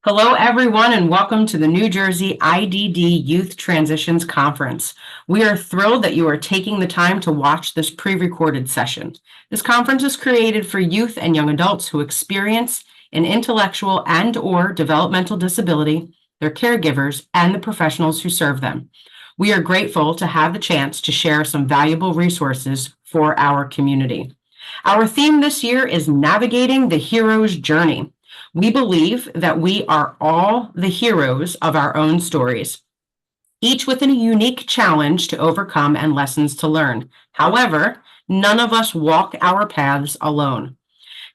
Hello, everyone, and welcome to the New Jersey IDD Youth Transitions Conference. We are thrilled that you are taking the time to watch this pre-recorded session. This conference is created for youth and young adults who experience an intellectual and/or developmental disability, their caregivers, and the professionals who serve them. We are grateful to have the chance to share some valuable resources for our community. Our theme this year is Navigating the Hero's Journey. We believe that we are all the heroes of our own stories, each with a unique challenge to overcome and lessons to learn. However, none of us walk our paths alone.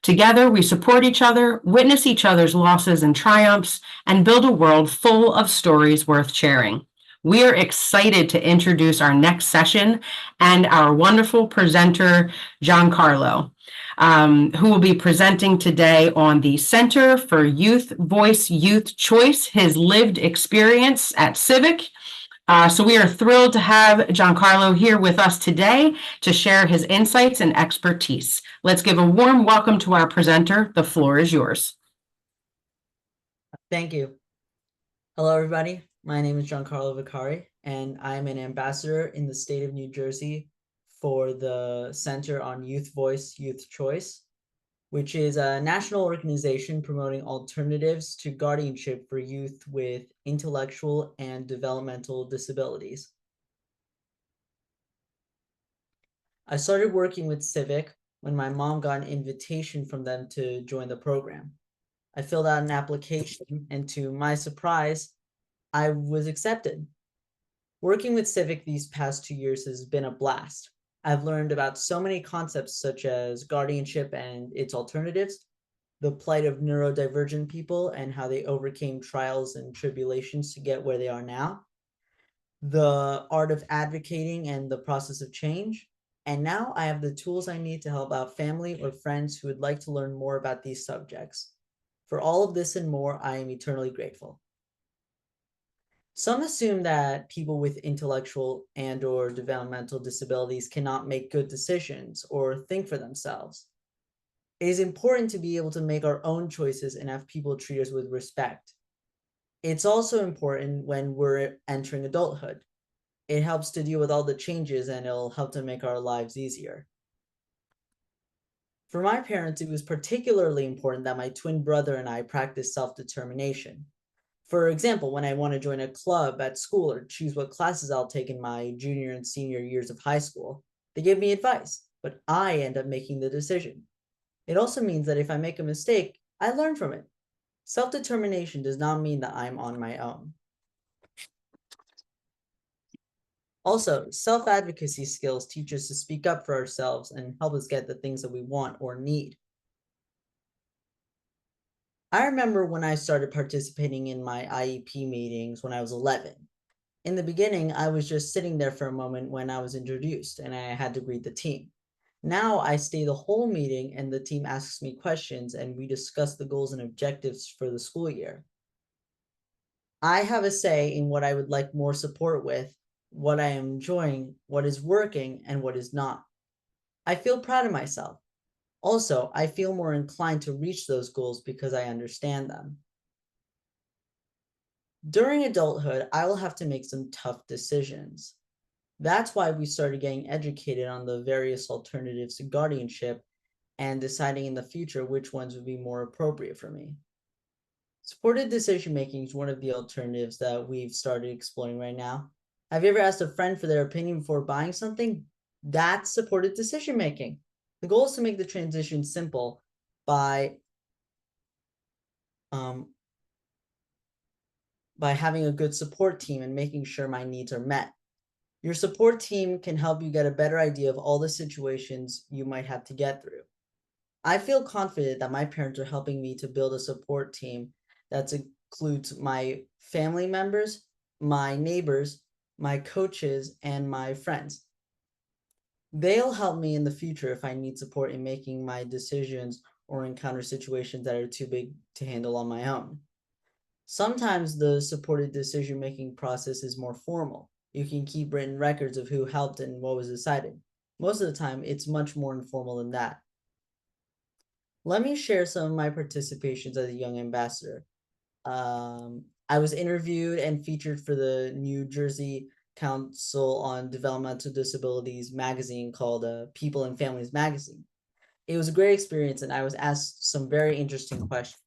Together, we support each other, witness each other's losses and triumphs, and build a world full of stories worth sharing. We are excited to introduce our next session and our wonderful presenter, Giancarlo, who will be presenting today on the Center for Youth Voice, Youth Choice, his lived experience at Civic. So we are thrilled to have Giancarlo here with us today to share his insights and expertise. Let's give a warm welcome to our presenter. The floor is yours. Thank you. Hello, everybody. My name is Giancarlo Vicari, and I'm an ambassador in the state of New Jersey for the Center on Youth Voice, Youth Choice, which is a national organization promoting alternatives to guardianship for youth with intellectual and developmental disabilities. I started working with Civic when my mom got an invitation from them to join the program. I filled out an application, and to my surprise, I was accepted. Working with Civic these past 2 years has been a blast. I've learned about so many concepts such as guardianship and its alternatives, the plight of neurodivergent people and how they overcame trials and tribulations to get where they are now, the art of advocating and the process of change. And now I have the tools I need to help out family or friends who would like to learn more about these subjects. For all of this and more, I am eternally grateful. Some assume that people with intellectual and/or developmental disabilities cannot make good decisions or think for themselves. It is important to be able to make our own choices and have people treat us with respect. It's also important when we're entering adulthood. It helps to deal with all the changes and it'll help to make our lives easier. For my parents, it was particularly important that my twin brother and I practice self-determination. For example, when I want to join a club at school or choose what classes I'll take in my junior and senior years of high school, they give me advice, but I end up making the decision. It also means that if I make a mistake, I learn from it. Self-determination does not mean that I'm on my own. Also, self-advocacy skills teach us to speak up for ourselves and help us get the things that we want or need. I remember when I started participating in my IEP meetings when I was 11. In the beginning, I was just sitting there for a moment when I was introduced and I had to greet the team. Now I stay the whole meeting and the team asks me questions and we discuss the goals and objectives for the school year. I have a say in what I would like more support with, what I am enjoying, what is working, and what is not. I feel proud of myself. Also, I feel more inclined to reach those goals because I understand them. During adulthood, I will have to make some tough decisions. That's why we started getting educated on the various alternatives to guardianship and deciding in the future which ones would be more appropriate for me. Supported decision making is one of the alternatives that we've started exploring right now. Have you ever asked a friend for their opinion before buying something? That's supported decision making. The goal is to make the transition simple by having a good support team and making sure my needs are met. Your support team can help you get a better idea of all the situations you might have to get through. I feel confident that my parents are helping me to build a support team that includes my family members, my neighbors, my coaches, and my friends. They'll help me in the future if I need support in making my decisions or encounter situations that are too big to handle on my own. Sometimes the supported decision-making process is more formal. You can keep written records of who helped and what was decided. Most of the time, it's much more informal than that. Let me share some of my participations as a young ambassador. I was interviewed and featured for the New Jersey Council on Developmental Disabilities magazine called People and Families Magazine. It was a great experience, and I was asked some very interesting questions.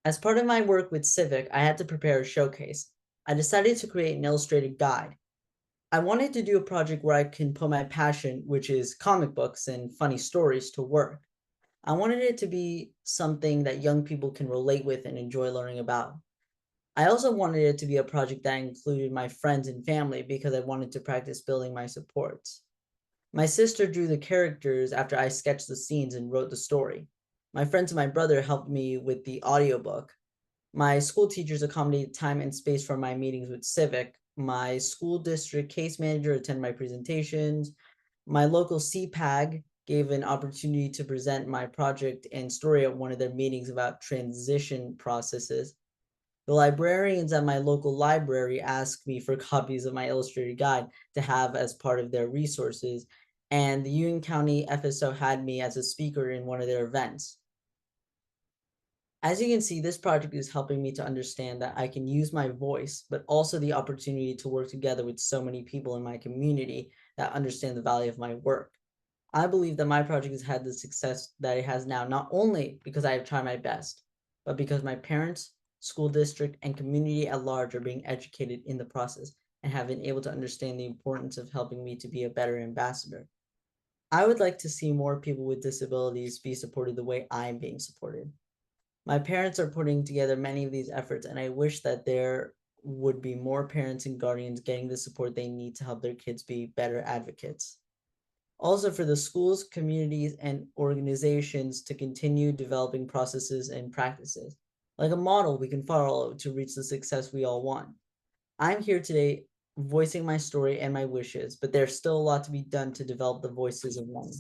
As part of my work with Civic, I had to prepare a showcase. I decided to create an illustrated guide. I wanted to do a project where I can put my passion, which is comic books and funny stories, to work. I wanted it to be something that young people can relate with and enjoy learning about. I also wanted it to be a project that included my friends and family because I wanted to practice building my supports. My sister drew the characters after I sketched the scenes and wrote the story. My friends and my brother helped me with the audiobook. My school teachers accommodated time and space for my meetings with Civic. My school district case manager attended my presentations. My local CPAG gave an opportunity to present my project and story at one of their meetings about transition processes. The librarians at my local library asked me for copies of my illustrated guide to have as part of their resources, and the Union County FSO had me as a speaker in one of their events. As you can see, this project is helping me to understand that I can use my voice, but also the opportunity to work together with so many people in my community that understand the value of my work. I believe that my project has had the success that it has now, not only because I have tried my best, but because my parents, school district, and community at large are being educated in the process and have been able to understand the importance of helping me to be a better ambassador. I would like to see more people with disabilities be supported the way I'm being supported. My parents are putting together many of these efforts, and I wish that there would be more parents and guardians getting the support they need to help their kids be better advocates. Also, for the schools, communities, and organizations to continue developing processes and practices, like a model we can follow to reach the success we all want. I'm here today voicing my story and my wishes, but there's still a lot to be done to develop the voices of many.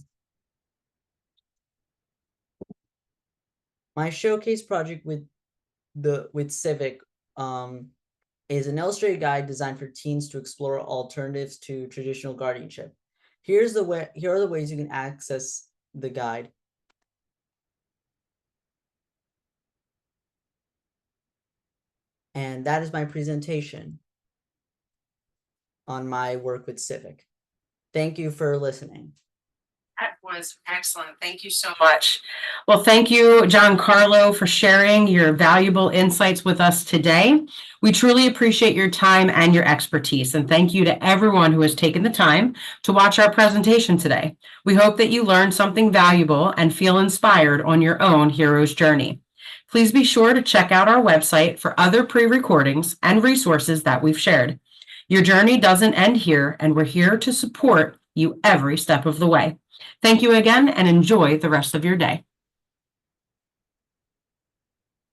My showcase project with Civic is an illustrated guide designed for teens to explore alternatives to traditional guardianship. Here are the ways you can access the guide. And that is my presentation on my work with Civic. Thank you for listening. That was excellent. Thank you so much. Well, thank you, Giancarlo, for sharing your valuable insights with us today. We truly appreciate your time and your expertise, and thank you to everyone who has taken the time to watch our presentation today. We hope that you learned something valuable and feel inspired on your own hero's journey. Please be sure to check out our website for other pre-recordings and resources that we've shared. Your journey doesn't end here, and we're here to support you every step of the way. Thank you again and enjoy the rest of your day.